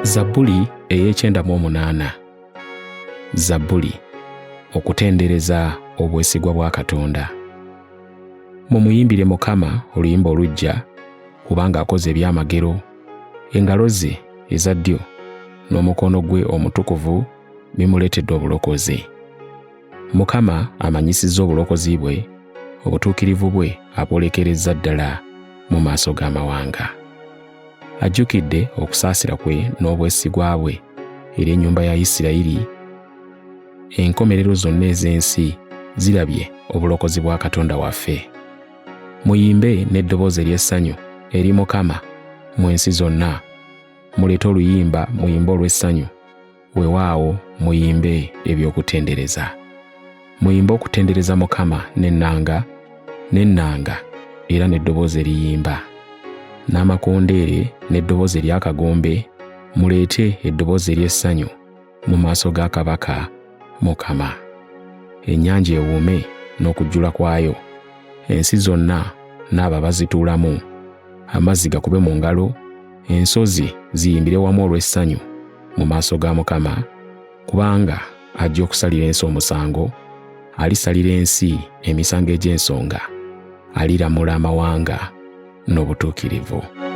Zabbuli ey'ekyenda-mu-8. Zabbuli, okutendereza obwesigwa bwa Katonda. Mumuyimbire Mukama oluyimba oluggya, kubanga akoze ebyamagero. Engalo ze eza ddyo n'omukono gwe omutukuvu bimuleetedde obulokozi. Mukama amanyisizza obulokozi bwe, obutuukirivu bwe abwolekerezza ddala mu maaso g'amawanga. Ajjukidde okusaasira kwe n'obwesigwa bwe eri ennyumba ya Isirayiri. Enkomerero zonna ez'ensi zirabye obulokozi bwa Katonda waffe. Muyimbe n'eddoboozi ery'essanyu eri Mukama mu ensi zonna. Muleete oluyimba, muyimbe olw'essanyu. Weewaawo muyimbe eby'okutendereza. Muyimbe okutendereza Mukama n'ennanga era n'eddoboozi eriyimba. N'amakondeere n'eddoboozi ery'akagombe. Muleete eddoboozi ery'essanyu mu maaso ga Kabaka Mukama. Ennyanja ewuume n'okujjula kwayo. Ensi zonna n'abo bazituulamu. Amazzi gakube mu ngalo. Ensozi ziyimbire wamu olw'essanyu mu maaso ga Mukama, kubanga ajja okusalira ensi omusango. Alisalira ensi emisango egy'ensonga. Aliramula amawanga n'obutuukirivu.